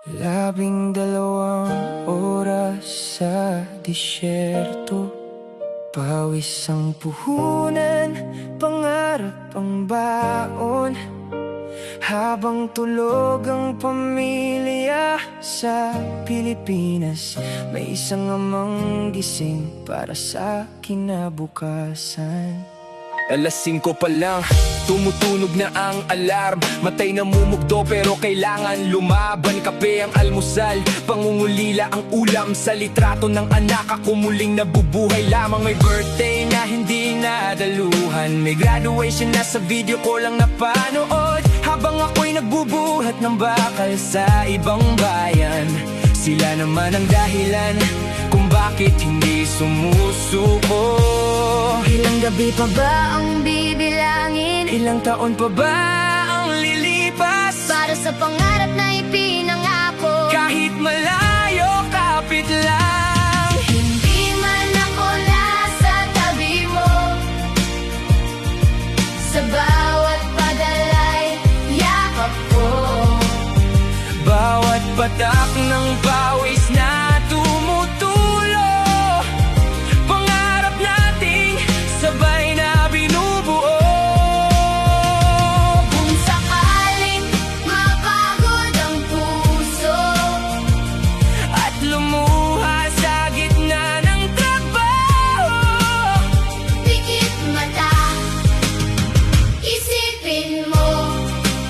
12 oras sa disyerto, pawis ang puhunan, pangarap ang baon. Habang tulog ang pamilya sa Pilipinas, may isang amang gising para sa kinabukasan. Alas 5 pa lang, tumutunog na ang alarm. Matay namumugdo pero kailangan lumaban. Kape ang almusal, pangungulila ang ulam. Sa litrato ng anak ako muling nabubuhay lamang. May birthday na hindi nadaluhan, may graduation na sa video ko lang napanood. Habang ako'y nagbubuhat ng bakal sa ibang bayan, sila naman ang dahilan kung bakit hindi sumusuko. Ilang gabi pa ba ang bibilangin? Ilang taon pa ba ang lilipas? Para sa pangarap na ipinangako, Kahit malayo, kapit lang. hindi man ako nasa tabi mo. Sa bawat padalay, yakap ko. Bawat patak ng pawis na tumutulo, pangarap nating sabay na binubuo. Kung sakaling mapagod ang puso At lumuha sa gitna ng trabaho, pikit mata, isipin mo.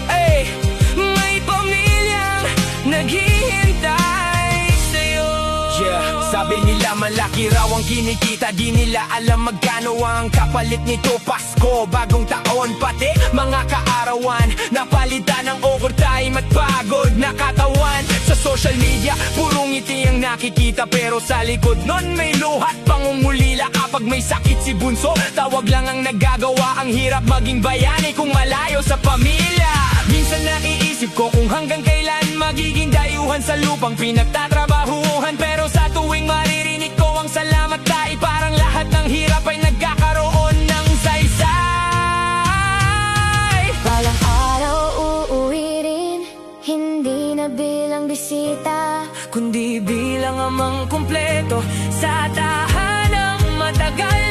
ay, may pamilyang naghihintay sa'yo. Yeah, sabi nila malaki raw ang kinikita, di nila alam magkano ang kapalit nito. Pasko, bagong taon, pati mga kaarawan, napalitan ng overtime at pagod na katawan. Sa social media, puro ngiti ang nakikita, pero sa likod nun may luhat, pangungulila. Kapag may sakit si bunso, tawag lang ang nagagawa. Ang hirap maging bayani kung malayo sa pamilya. Minsan naiisip ko kung hanggang kailan magiging dayuhan sa lupang pinagtatrabahuhan. Pero sa tuwing maririnig ko ang salamat tayo, parang lahat ng hirap ay nagkakaroon ng saysay. Balang araw uuwi rin, hindi na bilang bisita, Kundi bilang amang kumpleto sa tahanang matagal